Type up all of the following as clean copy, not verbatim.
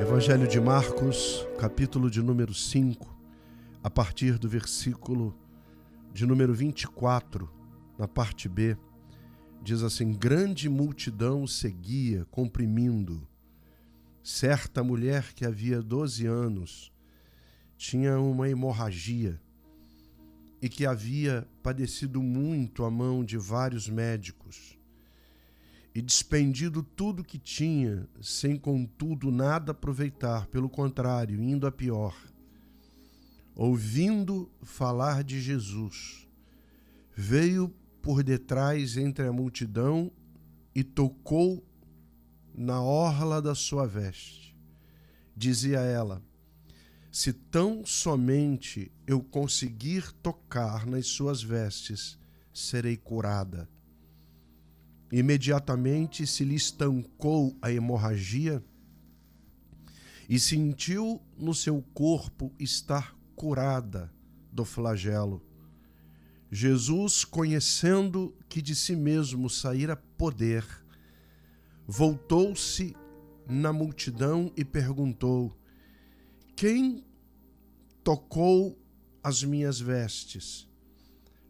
Evangelho de Marcos, capítulo de número 5, a partir do versículo de número 24, na parte B, diz assim: grande multidão seguia, comprimindo. Certa mulher que havia 12 anos tinha uma hemorragia e que havia padecido muito à mão de vários médicos e despendido tudo que tinha, sem contudo nada aproveitar, pelo contrário, indo a pior. Ouvindo falar de Jesus, veio por detrás entre a multidão e tocou na orla da sua veste. Dizia ela: se tão somente eu conseguir tocar nas suas vestes, serei curada. Imediatamente se lhe estancou a hemorragia e sentiu no seu corpo estar curada do flagelo. Jesus, conhecendo que de si mesmo saíra poder, voltou-se na multidão e perguntou: quem tocou as minhas vestes?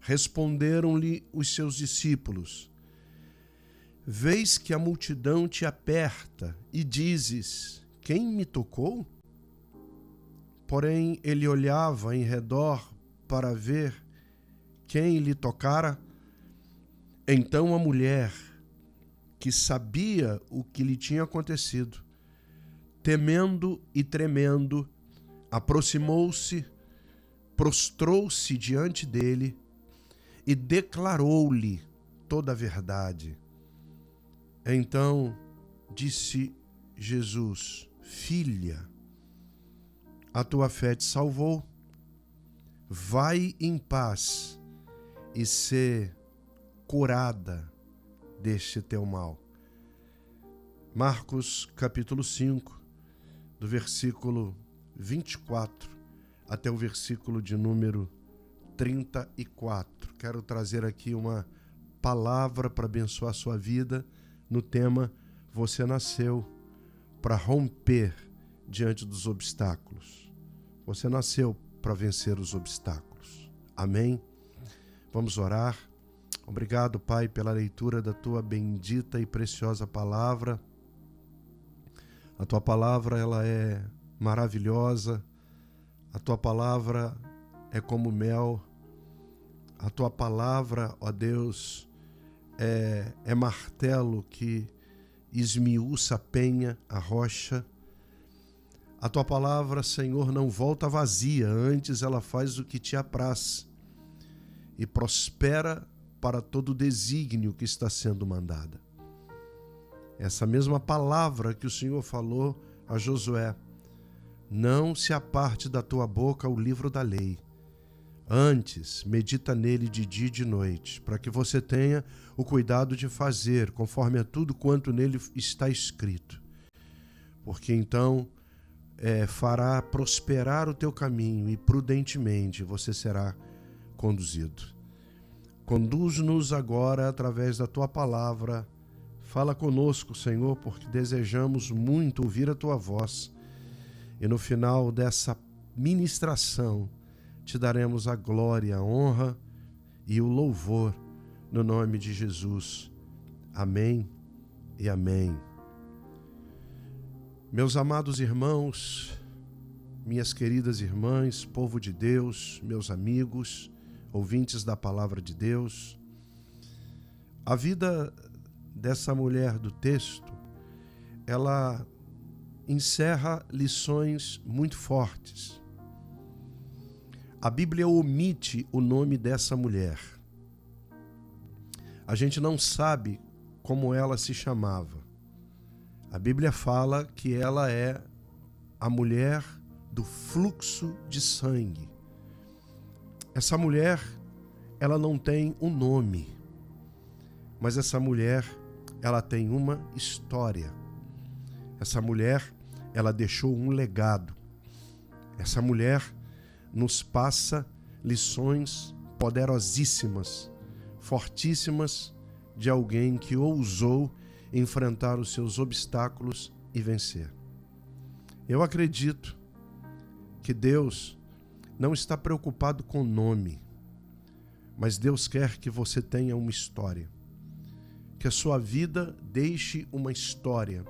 Responderam-lhe os seus discípulos: vês que a multidão te aperta e dizes: quem me tocou? Porém, ele olhava em redor para ver quem lhe tocara. Então a mulher, que sabia o que lhe tinha acontecido, temendo e tremendo, aproximou-se, prostrou-se diante dele e declarou-lhe toda a verdade. Então disse Jesus: filha, a tua fé te salvou. Vai em paz e ser curada deste teu mal. Marcos capítulo 5, do versículo 24 até o versículo de número 34. Quero trazer aqui uma palavra para abençoar a sua vida no tema: você nasceu para romper diante dos obstáculos. Você nasceu para vencer os obstáculos. Amém? Vamos orar. Obrigado, Pai, pela leitura da tua bendita e preciosa palavra. A tua palavra, ela é maravilhosa. A tua palavra é como mel. A tua palavra, ó Deus, é martelo que esmiuça a penha, a rocha. A tua palavra, Senhor, não volta vazia, antes ela faz o que te apraz e prospera para todo o desígnio que está sendo mandada. Essa mesma palavra que o Senhor falou a Josué: não se aparte da tua boca o livro da lei, antes medita nele de dia e de noite, para que você tenha o cuidado de fazer conforme a tudo quanto nele está escrito. Porque então fará prosperar o teu caminho e prudentemente você será conduzido. Conduz-nos agora através da tua palavra. Fala conosco, Senhor, porque desejamos muito ouvir a tua voz. E no final dessa ministração te daremos a glória, a honra e o louvor no nome de Jesus. Amém e amém. Meus amados irmãos, minhas queridas irmãs, povo de Deus, meus amigos, ouvintes da palavra de Deus, a vida dessa mulher do texto, ela encerra lições muito fortes. A Bíblia omite o nome dessa mulher. A gente não sabe como ela se chamava. A Bíblia fala que ela é a mulher do fluxo de sangue. Essa mulher, ela não tem um nome, mas essa mulher, ela tem uma história. Essa mulher, ela deixou um legado. Essa mulher nos passa lições poderosíssimas, fortíssimas, de alguém que ousou enfrentar os seus obstáculos e vencer. Eu acredito que Deus não está preocupado com o nome, mas Deus quer que você tenha uma história, que a sua vida deixe uma história,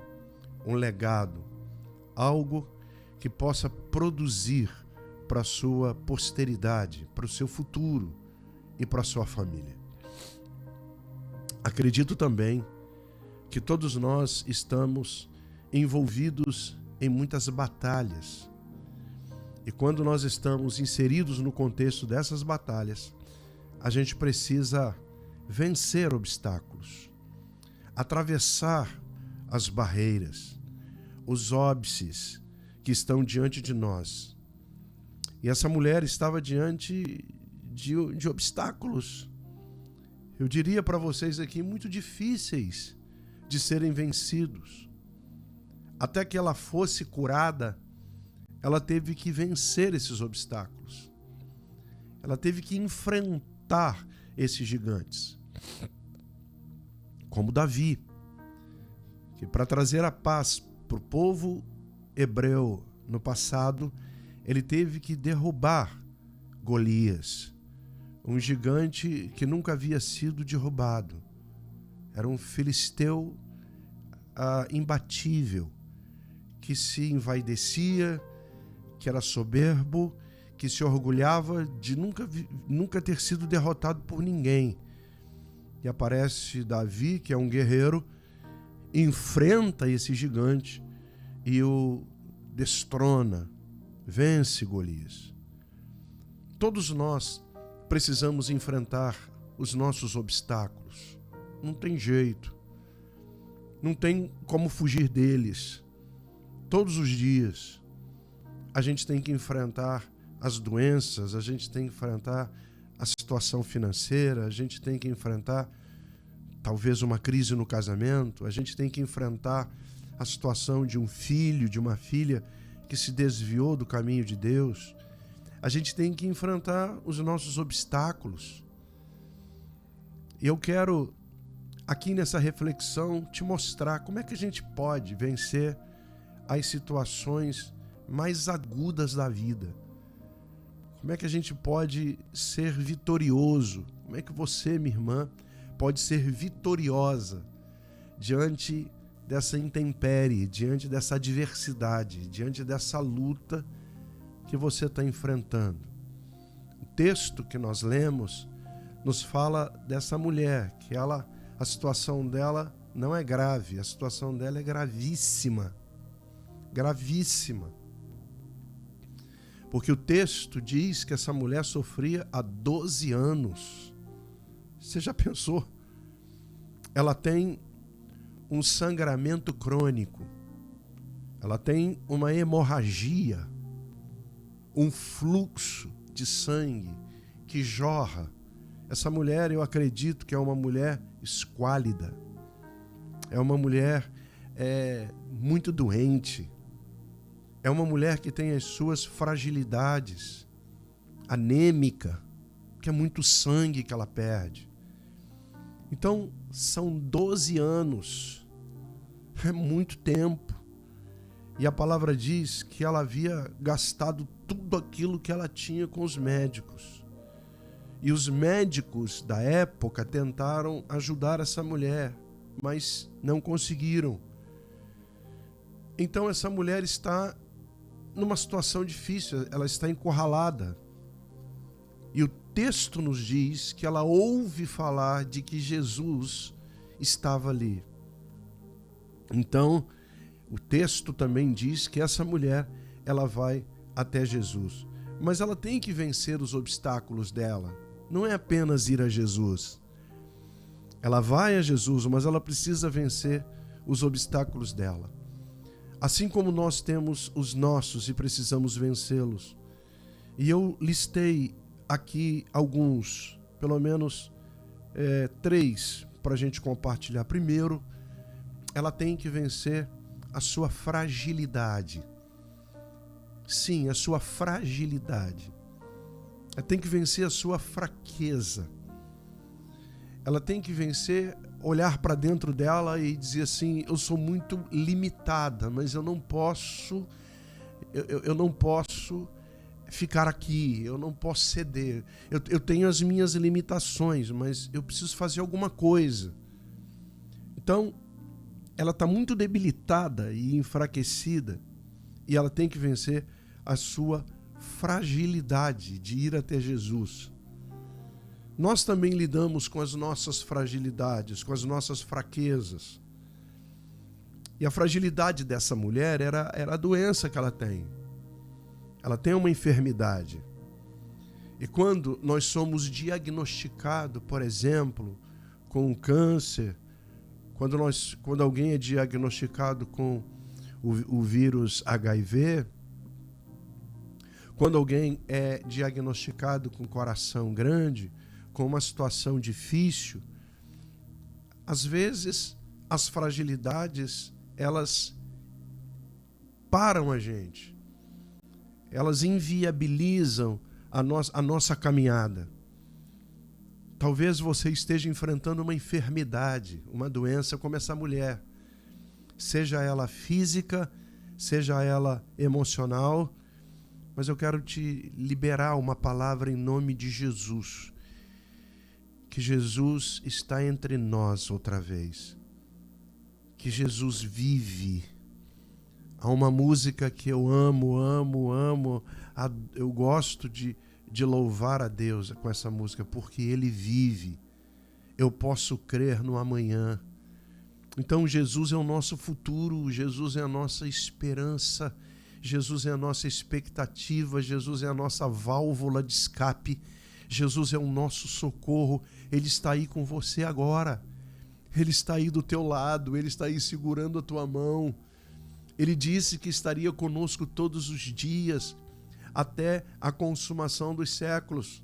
um legado, algo que possa produzir para a sua posteridade, para o seu futuro e para a sua família. Acredito também que todos nós estamos envolvidos em muitas batalhas. E quando nós estamos inseridos no contexto dessas batalhas, a gente precisa vencer obstáculos, atravessar as barreiras, os óbices que estão diante de nós. E essa mulher estava diante de obstáculos, eu diria para vocês aqui, muito difíceis de serem vencidos. Até que ela fosse curada, ela teve que vencer esses obstáculos. Ela teve que enfrentar esses gigantes. Como Davi, que para trazer a paz para o povo hebreu no passado, ele teve que derrubar Golias, um gigante que nunca havia sido derrubado. Era um filisteu imbatível, que se envaidecia, que era soberbo, que se orgulhava de nunca ter sido derrotado por ninguém. E aparece Davi, que é um guerreiro, enfrenta esse gigante e o destrona, vence Golias. Todos nós precisamos enfrentar os nossos obstáculos. Não tem jeito. Não tem como fugir deles. Todos os dias a gente tem que enfrentar as doenças, a gente tem que enfrentar a situação financeira, a gente tem que enfrentar talvez uma crise no casamento, a gente tem que enfrentar a situação de um filho, de uma filha que se desviou do caminho de Deus. A gente tem que enfrentar os nossos obstáculos. E eu quero, aqui nessa reflexão, te mostrar como é que a gente pode vencer as situações mais agudas da vida. Como é que a gente pode ser vitorioso? Como é que você, minha irmã, pode ser vitoriosa diante dessa intempérie, diante dessa adversidade, diante dessa luta que você está enfrentando? O texto que nós lemos nos fala dessa mulher, que a situação dela não é grave, a situação dela é gravíssima. Gravíssima. Porque o texto diz que essa mulher sofria há 12 anos. Você já pensou? Ela tem um sangramento crônico. Ela tem uma hemorragia, um fluxo de sangue que jorra. Essa mulher, eu acredito que é uma mulher esquálida. É uma mulher muito doente. É uma mulher que tem as suas fragilidades, anêmica, que é muito sangue que ela perde. Então, são 12 anos, é muito tempo. E a palavra diz que ela havia gastado tudo aquilo que ela tinha com os médicos. E os médicos da época tentaram ajudar essa mulher, mas não conseguiram. Então essa mulher está numa situação difícil, ela está encurralada. E o texto nos diz que ela ouve falar de que Jesus estava ali. Então, o texto também diz que essa mulher, ela vai até Jesus. Mas ela tem que vencer os obstáculos dela. Não é apenas ir a Jesus. Ela vai a Jesus, mas ela precisa vencer os obstáculos dela. Assim como nós temos os nossos e precisamos vencê-los. E eu listei aqui alguns, pelo menos 3, para a gente compartilhar. Primeiro, ela tem que vencer a sua fragilidade. Sim, a sua fragilidade. Ela tem que vencer a sua fraqueza. Ela tem que vencer, olhar para dentro dela e dizer assim: eu sou muito limitada, mas eu não posso eu não posso ficar aqui, eu não posso ceder. Eu tenho as minhas limitações, mas eu preciso fazer alguma coisa. Então, ela está muito debilitada e enfraquecida, e ela tem que vencer a sua fragilidade de ir até Jesus. Nós também lidamos com as nossas fragilidades, com as nossas fraquezas. E a fragilidade dessa mulher era a doença que ela tem. Ela tem uma enfermidade. E quando nós somos diagnosticados, por exemplo, com um câncer, quando alguém é diagnosticado com o vírus HIV, quando alguém é diagnosticado com coração grande, com uma situação difícil, às vezes as fragilidades, elas param a gente. Elas inviabilizam a nossa caminhada. Talvez você esteja enfrentando uma enfermidade, uma doença como essa mulher. Seja ela física, seja ela emocional, mas eu quero te liberar uma palavra em nome de Jesus. Que Jesus está entre nós outra vez. Que Jesus vive. Há uma música que eu amo. Eu gosto de louvar a Deus com essa música, porque Ele vive. Eu posso crer no amanhã. Então Jesus é o nosso futuro, Jesus é a nossa esperança, Jesus é a nossa expectativa, Jesus é a nossa válvula de escape, Jesus é o nosso socorro. Ele está aí com você agora. Ele está aí do teu lado, Ele está aí segurando a tua mão. Ele disse que estaria conosco todos os dias, até a consumação dos séculos.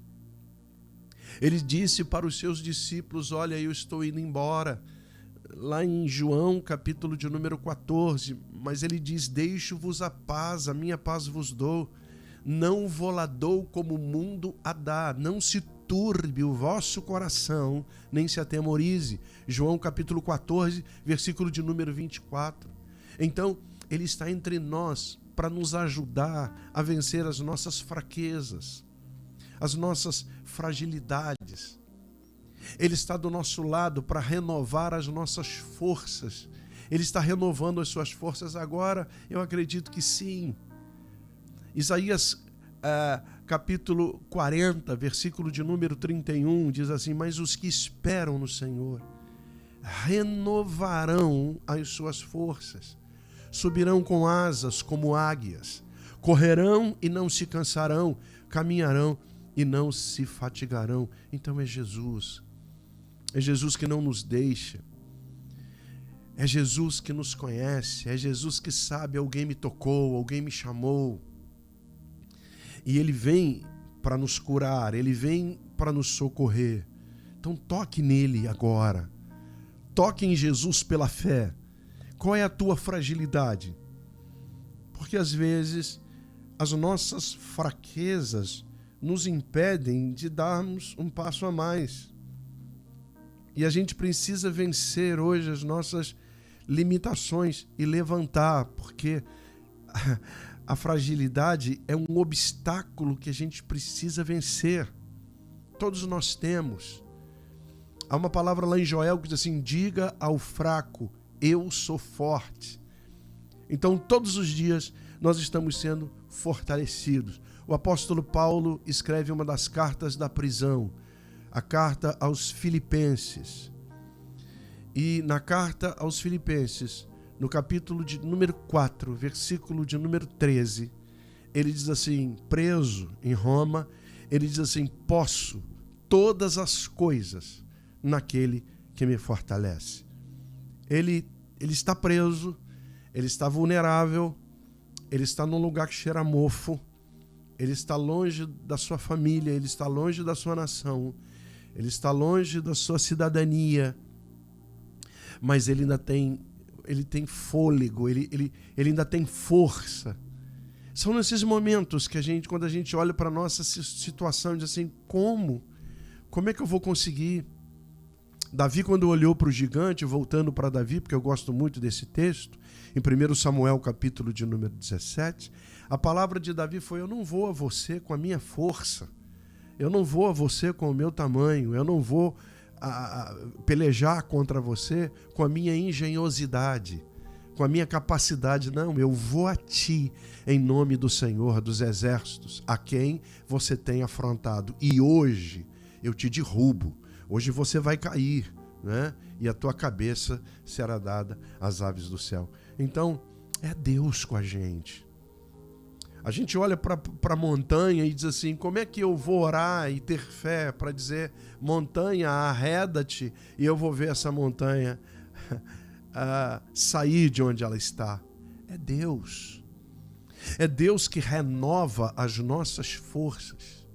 Ele disse para os seus discípulos: olha, eu estou indo embora. Lá em João, capítulo de número 14, mas ele diz: deixo-vos a paz, a minha paz vos dou. Não vou-la dou como o mundo a dá. Não se turbe o vosso coração, nem se atemorize. João capítulo 14, versículo de número 24. Então, Ele está entre nós para nos ajudar a vencer as nossas fraquezas, as nossas fragilidades. Ele está do nosso lado para renovar as nossas forças. Ele está renovando as suas forças agora? Eu acredito que sim. Isaías capítulo 40, versículo de número 31, diz assim: mas os que esperam no Senhor renovarão as suas forças, subirão com asas como águias, correrão e não se cansarão, caminharão e não se fatigarão. Então é Jesus que não nos deixa, é Jesus que nos conhece, é Jesus que sabe: alguém me tocou, alguém me chamou, e Ele vem para nos curar, Ele vem para nos socorrer. Então toque nele agora, toque em Jesus pela fé. Qual é a tua fragilidade? Porque às vezes as nossas fraquezas nos impedem de darmos um passo a mais. E a gente precisa vencer hoje as nossas limitações e levantar, porque a fragilidade é um obstáculo que a gente precisa vencer. Todos nós temos. Há uma palavra lá em Joel que diz assim: diga ao fraco, eu sou forte. Então, todos os dias nós estamos sendo fortalecidos. O apóstolo Paulo escreve uma das cartas da prisão, a carta aos Filipenses. E na carta aos Filipenses, no capítulo de número 4, versículo de número 13, ele diz assim, preso em Roma, ele diz assim: posso todas as coisas naquele que me fortalece. Ele está preso, ele está vulnerável, ele está num lugar que cheira a mofo, ele está longe da sua família, ele está longe da sua nação, ele está longe da sua cidadania, mas ele ainda tem fôlego, ele ainda tem força. São nesses momentos que quando a gente olha para a nossa situação, diz assim: como é que eu vou conseguir? Davi, quando olhou para o gigante, voltando para Davi, porque eu gosto muito desse texto, em 1 Samuel, capítulo de número 17, a palavra de Davi foi: eu não vou a você com a minha força, eu não vou a você com o meu tamanho, eu não vou pelejar contra você com a minha engenhosidade, com a minha capacidade, não, eu vou a ti em nome do Senhor dos Exércitos, a quem você tem afrontado, e hoje eu te derrubo, hoje você vai cair, né? E a tua cabeça será dada às aves do céu. Então, é Deus com a gente. A gente olha para a montanha e diz assim: como é que eu vou orar e ter fé para dizer, montanha, arreda-te, e eu vou ver essa montanha sair de onde ela está? É Deus. É Deus que renova as nossas forças.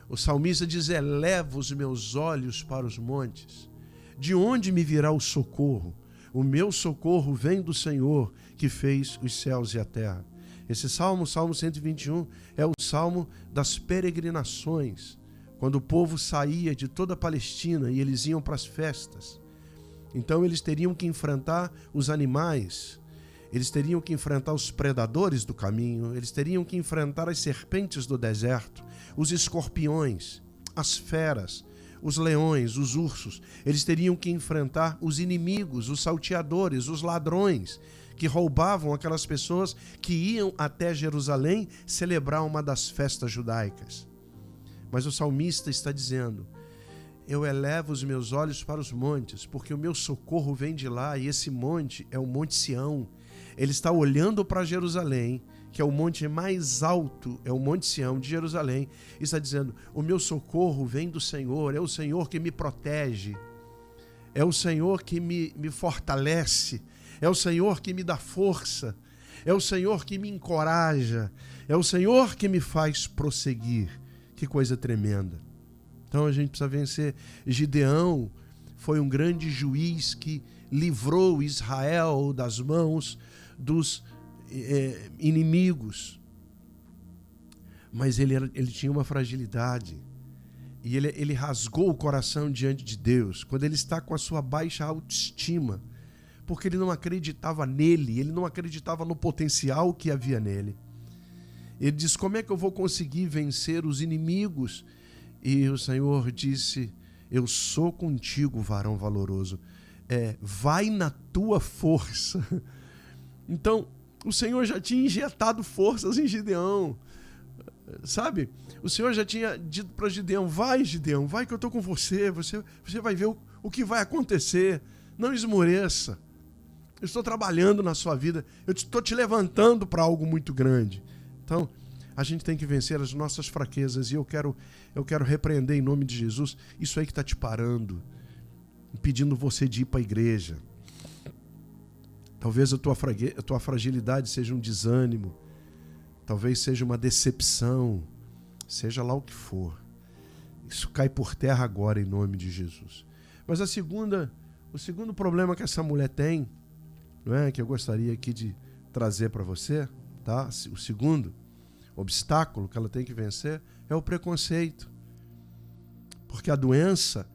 O salmista diz: eleva os meus olhos para os montes. De onde me virá o socorro? O meu socorro vem do Senhor, que fez os céus e a terra. Esse salmo, Salmo 121, é o salmo das peregrinações, quando o povo saía de toda a Palestina e eles iam para as festas. Então eles teriam que enfrentar os animais, eles teriam que enfrentar os predadores do caminho, eles teriam que enfrentar as serpentes do deserto, os escorpiões, as feras, os leões, os ursos. Eles teriam que enfrentar os inimigos, os salteadores, os ladrões, que roubavam aquelas pessoas que iam até Jerusalém celebrar uma das festas judaicas. Mas o salmista está dizendo: eu elevo os meus olhos para os montes, porque o meu socorro vem de lá, e esse monte é o Monte Sião. Ele está olhando para Jerusalém, que é o monte mais alto, é o Monte Sião de Jerusalém, e está dizendo: o meu socorro vem do Senhor, é o Senhor que me protege, é o Senhor que me fortalece, é o Senhor que me dá força, é o Senhor que me encoraja, é o Senhor que me faz prosseguir. Que coisa tremenda. Então a gente precisa vencer. Gideão foi um grande juiz que livrou Israel das mãos dos inimigos. Mas ele tinha uma fragilidade. E ele rasgou o coração diante de Deus quando ele está com a sua baixa autoestima, porque ele não acreditava nele, ele não acreditava no potencial que havia nele. Ele diz: como é que eu vou conseguir vencer os inimigos? E o Senhor disse: eu sou contigo, varão valoroso. Vai na tua força. Então, o Senhor já tinha injetado forças em Gideão, sabe? O Senhor já tinha dito para Gideão: vai, Gideão, vai que eu estou com você, você vai ver o que vai acontecer. Não esmoreça. Eu estou trabalhando na sua vida, eu estou te levantando para algo muito grande. Então, a gente tem que vencer as nossas fraquezas, e eu quero repreender em nome de Jesus isso aí que está te parando, impedindo você de ir para a igreja. Talvez a tua fragilidade seja um desânimo, talvez seja uma decepção, seja lá o que for. Isso cai por terra agora em nome de Jesus. Mas o segundo problema que essa mulher tem, não é, que eu gostaria aqui de trazer para você, tá? O segundo obstáculo que ela tem que vencer é o preconceito. Porque a doença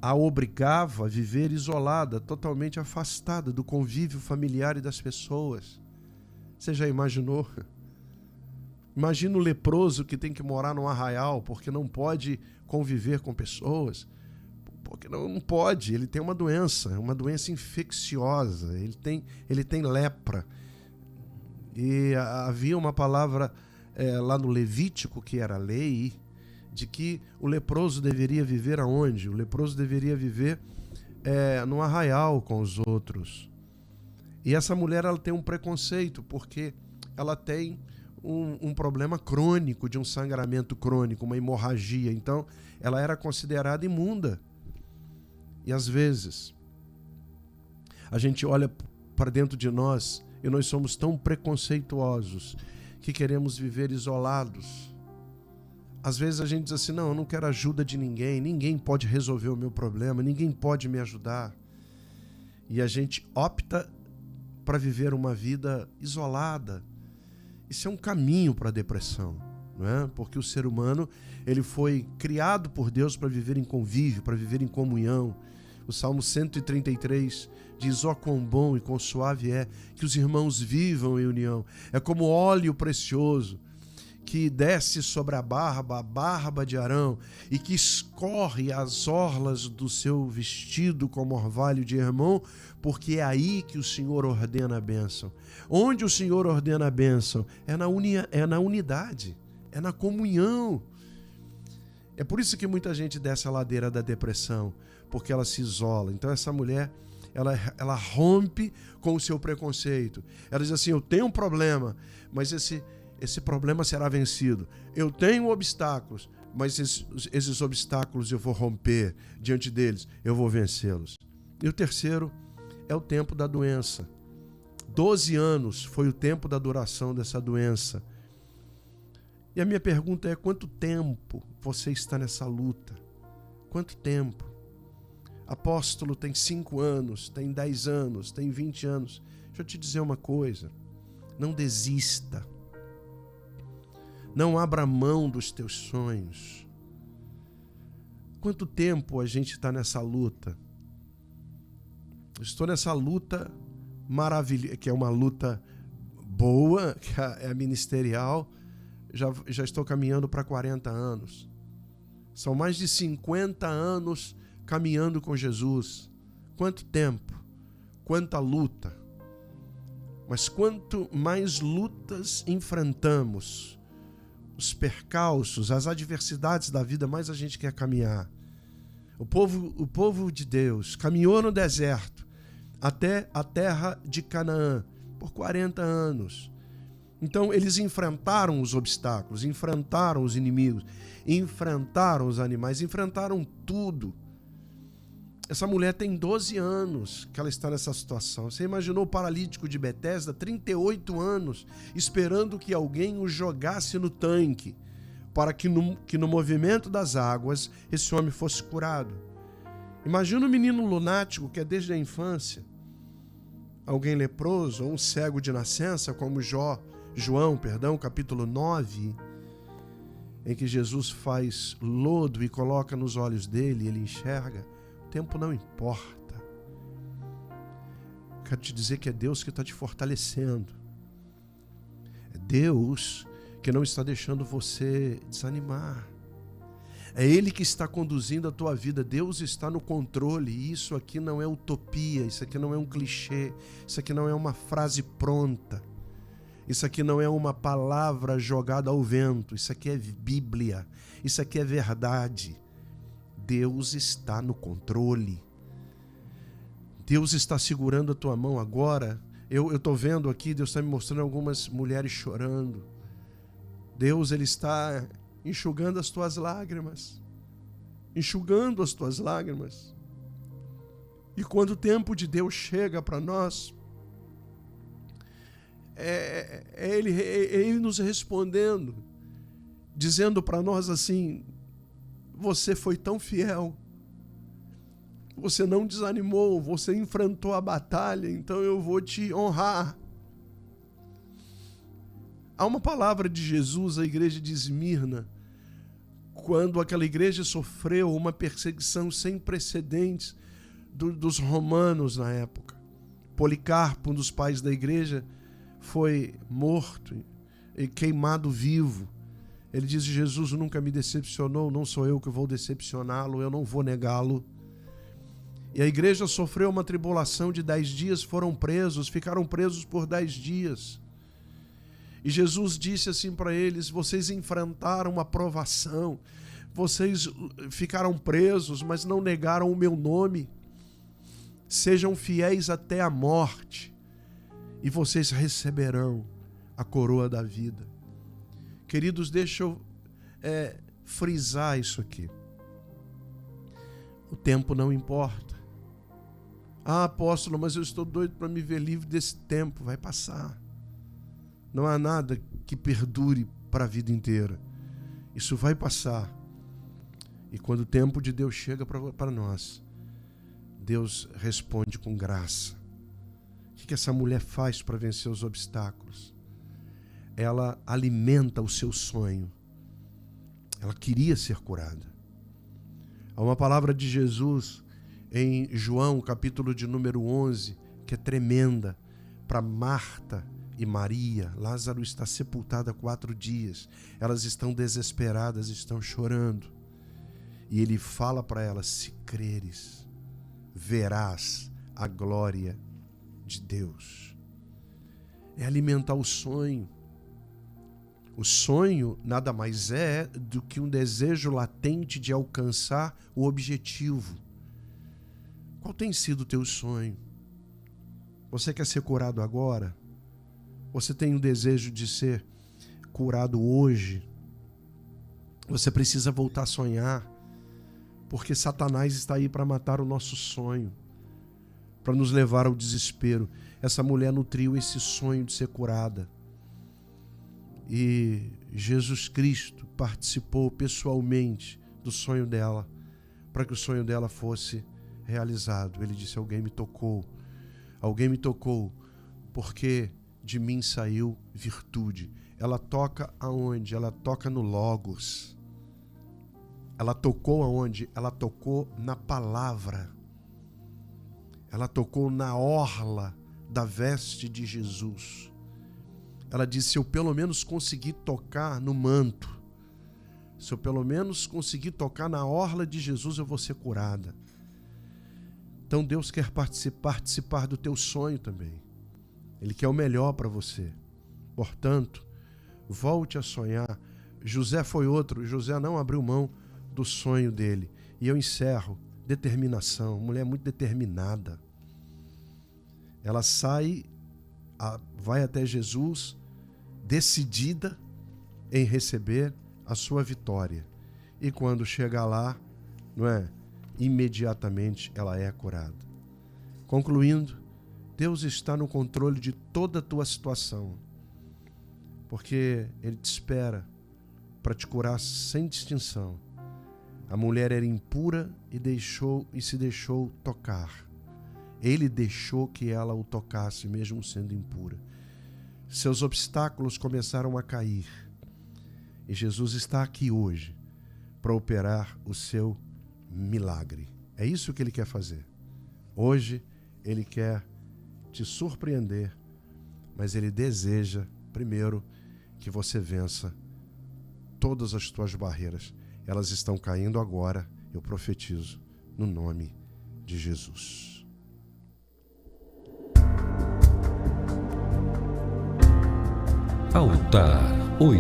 a obrigava a viver isolada, totalmente afastada do convívio familiar e das pessoas. Você já imaginou? Imagina o leproso que tem que morar num arraial porque não pode conviver com pessoas. Porque não pode, ele tem uma doença infecciosa, ele tem lepra. E havia uma palavra lá no Levítico, que era a lei, de que o leproso deveria viver aonde? O leproso deveria viver no arraial com os outros. E essa mulher, ela tem um preconceito, porque ela tem um problema crônico, de um sangramento crônico, uma hemorragia. Então, ela era considerada imunda. E às vezes, a gente olha para dentro de nós e nós somos tão preconceituosos que queremos viver isolados. Às vezes a gente diz assim: não, eu não quero ajuda de ninguém pode resolver o meu problema, ninguém pode me ajudar. E a gente opta para viver uma vida isolada. Isso é um caminho para a depressão, não é? Porque o ser humano, ele foi criado por Deus para viver em convívio, para viver em comunhão. O Salmo 133 diz: ó quão bom e quão suave é que os irmãos vivam em união. É como óleo precioso que desce sobre a barba de Arão, e que escorre as orlas do seu vestido como orvalho de Hermon, porque é aí que o Senhor ordena a bênção. Onde o Senhor ordena a bênção? É na unidade, é na comunhão. É por isso que muita gente desce a ladeira da depressão, porque ela se isola. Então essa mulher, ela rompe com o seu preconceito. Ela diz assim: eu tenho um problema, mas esse problema será vencido. Eu tenho obstáculos, mas esses obstáculos eu vou romper diante deles, eu vou vencê-los. E o terceiro é o tempo da doença. 12 anos foi o tempo da duração dessa doença. E a minha pergunta é: quanto tempo você está nessa luta? Quanto tempo? Apóstolo, tem 5 anos, tem 10 anos, tem 20 anos. Deixa eu te dizer uma coisa: não desista. Não abra mão dos teus sonhos. Quanto tempo a gente está nessa luta? Estou nessa luta maravilhosa, que é uma luta boa, que é a ministerial. Já estou caminhando para 40 anos. São mais de 50 anos caminhando com Jesus. Quanto tempo, quanta luta. Mas quanto mais lutas enfrentamos, os percalços, as adversidades da vida, mais a gente quer caminhar. O povo de Deus caminhou no deserto até a terra de Canaã por 40 anos. Então eles enfrentaram os obstáculos, enfrentaram os inimigos, enfrentaram os animais, enfrentaram tudo. Essa mulher tem 12 anos que ela está nessa situação. Você imaginou o paralítico de Betesda, 38 anos, esperando que alguém o jogasse no tanque, para que no movimento das águas esse homem fosse curado. Imagina um menino lunático que é desde a infância, alguém leproso ou um cego de nascença, como João, capítulo 9, em que Jesus faz lodo e coloca nos olhos dele e ele enxerga. O tempo não importa. Quero te dizer que é Deus que está te fortalecendo. É Deus que não está deixando você desanimar. É Ele que está conduzindo a tua vida. Deus está no controle. E isso aqui não é utopia, isso aqui não é um clichê, isso aqui não é uma frase pronta. Isso aqui não é uma palavra jogada ao vento. Isso aqui é Bíblia. Isso aqui é verdade. Deus está no controle. Deus está segurando a tua mão agora. Eu estou vendo aqui, Deus está me mostrando algumas mulheres chorando. Deus, Ele está enxugando as tuas lágrimas. Enxugando as tuas lágrimas. E quando o tempo de Deus chega para nós, Ele nos respondendo, dizendo para nós assim: você foi tão fiel, você não desanimou, você enfrentou a batalha, então eu vou te honrar. Há uma palavra de Jesus à igreja de Esmirna, quando aquela igreja sofreu uma perseguição sem precedentes dos romanos na época. Policarpo, um dos pais da igreja, foi morto e queimado vivo. Ele diz: Jesus nunca me decepcionou, não sou eu que vou decepcioná-lo, eu não vou negá-lo. E a igreja sofreu uma tribulação de 10 dias, ficaram presos por 10 dias. E Jesus disse assim para eles: vocês enfrentaram uma provação, vocês ficaram presos, mas não negaram o meu nome. Sejam fiéis até a morte, e vocês receberão a coroa da vida. Queridos, deixa eu frisar isso aqui. O tempo não importa. Ah, apóstolo, mas eu estou doido para me ver livre desse tempo. Vai passar. Não há nada que perdure para a vida inteira. Isso vai passar. E quando o tempo de Deus chega para nós, Deus responde com graça. O que essa mulher faz para vencer os obstáculos? Ela alimenta o seu sonho. Ela queria ser curada. Há uma palavra de Jesus em João, capítulo de número 11, que é tremenda, para Marta e Maria. Lázaro está sepultado há 4 dias. Elas estão desesperadas, estão chorando. E ele fala para elas: se creres, verás a glória de Deus. É alimentar o sonho. O sonho nada mais é do que um desejo latente de alcançar o objetivo. Qual tem sido o teu sonho? Você quer ser curado agora? Você tem um desejo de ser curado hoje? Você precisa voltar a sonhar, porque Satanás está aí para matar o nosso sonho, para nos levar ao desespero. Essa mulher nutriu esse sonho de ser curada. E Jesus Cristo participou pessoalmente do sonho dela, para que o sonho dela fosse realizado. Ele disse: alguém me tocou, porque de mim saiu virtude. Ela toca aonde? Ela toca no Logos. Ela tocou aonde? Ela tocou na palavra. Ela tocou na orla da veste de Jesus. Ela disse: se eu pelo menos conseguir tocar no manto, se eu pelo menos conseguir tocar na orla de Jesus, eu vou ser curada. Então Deus quer participar do teu sonho também. Ele quer o melhor para você. Portanto, volte a sonhar. José foi outro. José não abriu mão do sonho dele. E eu encerro. Determinação. Mulher muito determinada. Ela vai até Jesus decidida em receber a sua vitória. E quando chega lá, imediatamente ela é curada. Concluindo, Deus está no controle de toda a tua situação, porque Ele te espera para te curar sem distinção. A mulher era impura e se deixou tocar. Ele deixou que ela o tocasse, mesmo sendo impura. Seus obstáculos começaram a cair. E Jesus está aqui hoje para operar o seu milagre. É isso que Ele quer fazer. Hoje Ele quer te surpreender, mas Ele deseja, primeiro, que você vença todas as tuas barreiras. Elas estão caindo agora, eu profetizo, no nome de Jesus. Altar